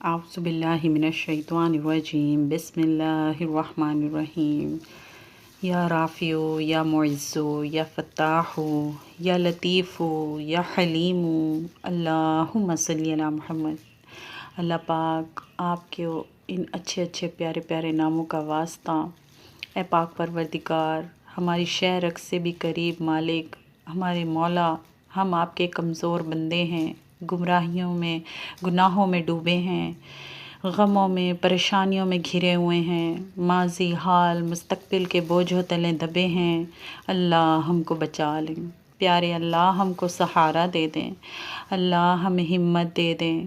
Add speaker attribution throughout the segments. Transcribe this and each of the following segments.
Speaker 1: اعوذ باللہ من الشیطان الرجیم بسم اللہ الرحمن الرحیم یا رافع یا معز یا فتاح یا لطیف یا حلیم اللہم صلی علی محمد۔ اللہ پاک آپ کے ان اچھے اچھے پیارے پیارے ناموں کا واسطہ، اے پاک پروردگار، ہماری شہ رگ سے بھی قریب مالک، ہمارے مولا، ہم آپ کے کمزور بندے ہیں، گمراہیوں میں گناہوں میں ڈوبے ہیں، غموں میں پریشانیوں میں گھرے ہوئے ہیں، ماضی حال مستقبل کے بوجھوں تلے دبے ہیں۔ اللہ ہم کو بچا لیں، پیارے اللہ ہم کو سہارا دے دیں، اللہ ہمیں ہمت دے دیں،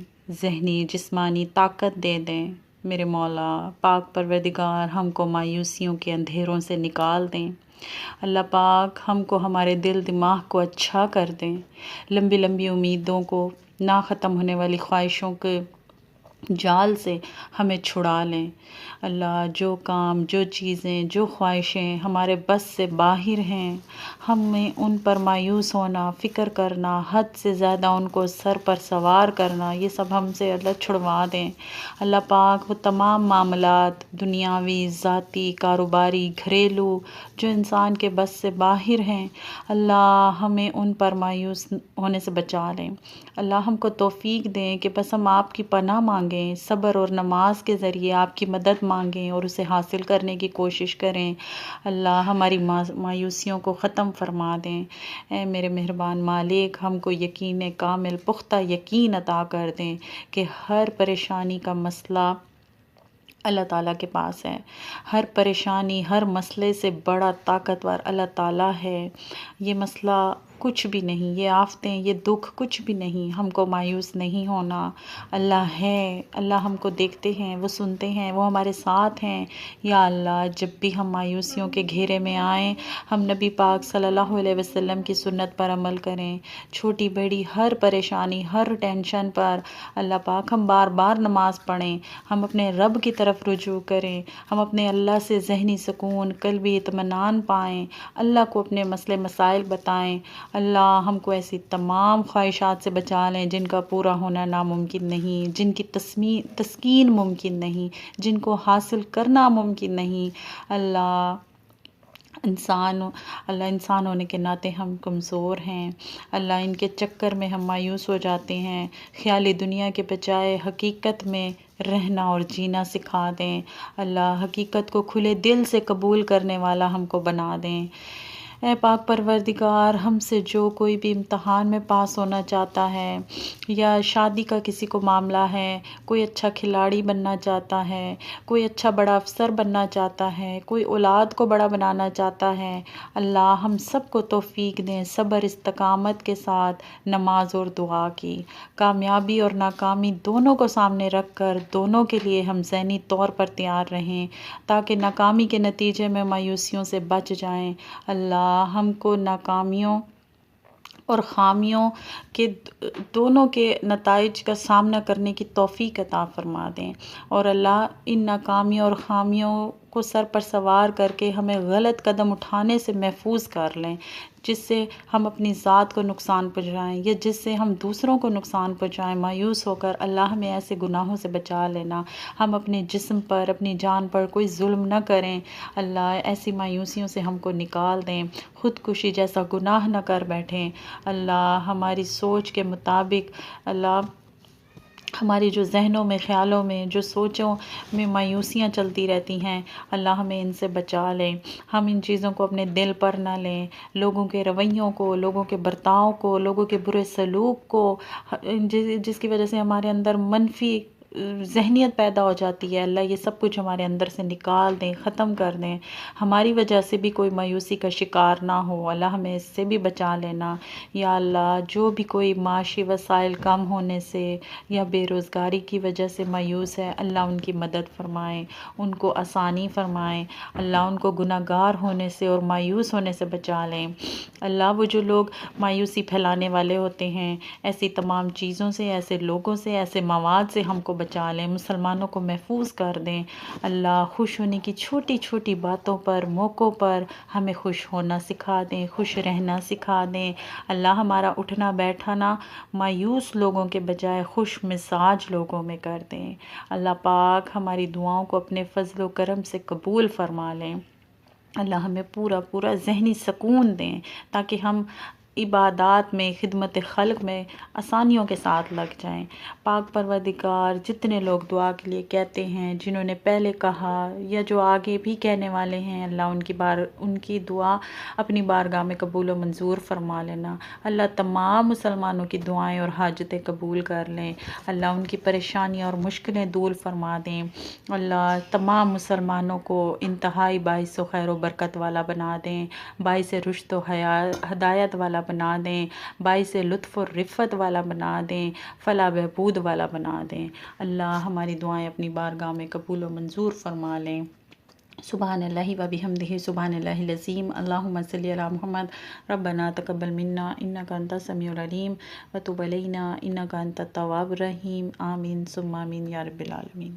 Speaker 1: ذہنی جسمانی طاقت دے دیں۔ میرے مولا پاک پروردگار ہم کو مایوسیوں کے اندھیروں سے نکال دیں۔ اللہ پاک ہم کو ہمارے دل دماغ کو اچھا کر دیں، لمبی لمبی امیدوں کو، نہ ختم ہونے والی خواہشوں کے جال سے ہمیں چھڑا لیں۔ اللہ جو کام، جو چیزیں، جو خواہشیں ہمارے بس سے باہر ہیں، ہمیں ان پر مایوس ہونا، فکر کرنا، حد سے زیادہ ان کو سر پر سوار کرنا، یہ سب ہم سے اللہ چھڑوا دیں۔ اللہ پاک وہ تمام معاملات دنیاوی، ذاتی، کاروباری، گھریلو جو انسان کے بس سے باہر ہیں، اللہ ہمیں ان پر مایوس ہونے سے بچا لیں۔ اللہ ہم کو توفیق دیں کہ بس ہم آپ کی پناہ مانگیں، صبر اور نماز کے ذریعے آپ کی مدد مانگیں اور اسے حاصل کرنے کی کوشش کریں۔ اللہ ہماری مایوسیوں کو ختم فرما دیں۔ اے میرے مہربان مالک، ہم کو یقین کامل پختہ یقین عطا کر دیں کہ ہر پریشانی کا مسئلہ اللہ تعالیٰ کے پاس ہے۔ ہر پریشانی، ہر مسئلے سے بڑا طاقتور اللہ تعالیٰ ہے۔ یہ مسئلہ کچھ بھی نہیں، یہ آفتیں، یہ دکھ کچھ بھی نہیں، ہم کو مایوس نہیں ہونا۔ اللہ ہے، اللہ ہم کو دیکھتے ہیں، وہ سنتے ہیں، وہ ہمارے ساتھ ہیں۔ یا اللہ جب بھی ہم مایوسیوں کے گھیرے میں آئیں، ہم نبی پاک صلی اللہ علیہ وسلم کی سنت پر عمل کریں۔ چھوٹی بڑی ہر پریشانی، ہر ٹینشن پر اللہ پاک ہم بار بار نماز پڑھیں، ہم اپنے رب کی طرف رجوع کریں، ہم اپنے اللہ سے ذہنی سکون، قلبی اطمینان پائیں، اللہ کو اپنے مسئلے مسائل بتائیں۔ اللہ ہم کو ایسی تمام خواہشات سے بچا لیں جن کا پورا ہونا ناممکن نہیں، جن کی تسکین ممکن نہیں، جن کو حاصل کرنا ممکن نہیں۔ اللہ انسان ہونے کے ناطے ہم کمزور ہیں۔ اللہ ان کے چکر میں ہم مایوس ہو جاتے ہیں۔ خیالی دنیا کے بجائے حقیقت میں رہنا اور جینا سکھا دیں۔ اللہ حقیقت کو کھلے دل سے قبول کرنے والا ہم کو بنا دیں۔ اے پاک پروردگار، ہم سے جو کوئی بھی امتحان میں پاس ہونا چاہتا ہے، یا شادی کا کسی کو معاملہ ہے، کوئی اچھا کھلاڑی بننا چاہتا ہے، کوئی اچھا بڑا افسر بننا چاہتا ہے، کوئی اولاد کو بڑا بنانا چاہتا ہے، اللہ ہم سب کو توفیق دیں صبر استقامت کے ساتھ نماز اور دعا کی۔ کامیابی اور ناکامی دونوں کو سامنے رکھ کر دونوں کے لیے ہم ذہنی طور پر تیار رہیں تاکہ ناکامی کے نتیجے میں مایوسیوں سے بچ جائیں۔ اللہ ہم کو ناکامیوں اور خامیوں کے دونوں کے نتائج کا سامنا کرنے کی توفیق عطا فرما دیں، اور اللہ ان ناکامیوں اور خامیوں کو سر پر سوار کر کے ہمیں غلط قدم اٹھانے سے محفوظ کر لیں، جس سے ہم اپنی ذات کو نقصان پہنچائیں یا جس سے ہم دوسروں کو نقصان پہنچائیں۔ مایوس ہو کر اللہ ہمیں ایسے گناہوں سے بچا لینا، ہم اپنے جسم پر، اپنی جان پر کوئی ظلم نہ کریں۔ اللہ ایسی مایوسیوں سے ہم کو نکال دیں، خودکشی جیسا گناہ نہ کر بیٹھیں۔ اللہ ہماری سوچ کے مطابق، اللہ ہماری جو ذہنوں میں، خیالوں میں، جو سوچوں میں مایوسیاں چلتی رہتی ہیں، اللہ ہمیں ان سے بچا لیں۔ ہم ان چیزوں کو اپنے دل پر نہ لیں، لوگوں کے رویوں کو، لوگوں کے برتاؤ کو، لوگوں کے برے سلوک کو، جس کی وجہ سے ہمارے اندر منفی ذہنیت پیدا ہو جاتی ہے، اللہ یہ سب کچھ ہمارے اندر سے نکال دیں، ختم کر دیں۔ ہماری وجہ سے بھی کوئی مایوسی کا شکار نہ ہو، اللہ ہمیں اس سے بھی بچا لینا۔ یا اللہ جو بھی کوئی معاشی وسائل کم ہونے سے یا بے روزگاری کی وجہ سے مایوس ہے، اللہ ان کی مدد فرمائیں، ان کو آسانی فرمائیں، اللہ ان کو گناہ گار ہونے سے اور مایوس ہونے سے بچا لیں۔ اللہ وہ جو لوگ مایوسی پھیلانے والے ہوتے ہیں، ایسی تمام چیزوں سے، ایسے لوگوں سے، ایسے مواد سے ہم کو بچا لیں، مسلمانوں کو محفوظ کر دیں۔ اللہ خوش ہونے کی چھوٹی چھوٹی باتوں پر، موقعوں پر ہمیں خوش ہونا سکھا دیں، خوش رہنا سکھا دیں۔ اللہ ہمارا اٹھنا بیٹھنا مایوس لوگوں کے بجائے خوش مزاج لوگوں میں کر دیں۔ اللہ پاک ہماری دعاؤں کو اپنے فضل و کرم سے قبول فرما لیں۔ اللہ ہمیں پورا ذہنی سکون دیں تاکہ ہم عبادات میں، خدمت خلق میں آسانیوں کے ساتھ لگ جائیں۔ پاک پروردگار جتنے لوگ دعا کے لیے کہتے ہیں، جنہوں نے پہلے کہا یا جو آگے بھی کہنے والے ہیں، اللہ ان کی دعا اپنی بارگاہ میں قبول و منظور فرما لینا۔ اللہ تمام مسلمانوں کی دعائیں اور حاجتیں قبول کر لیں۔ اللہ ان کی پریشانیاں اور مشکلیں دور فرما دیں۔ اللہ تمام مسلمانوں کو انتہائی باعث و خیر و برکت والا بنا دیں، باعث رشد و ہدایت والا بنا دیں، باعث لطف و رفت والا بنا دیں، فلاح بہبود والا بنا دیں۔ اللہ ہماری دعائیں اپنی بارگاہ میں قبول و منظور فرما لیں۔ سبحان اللہ و بحمدہ، سبحان اللہ العظیم، اللہم صلی علی محمد، ربنا تقبل منا انک انت السمیع العلیم وتب علینا انک انت التواب الرحیم، آمین ثم آمین یا رب العالمین۔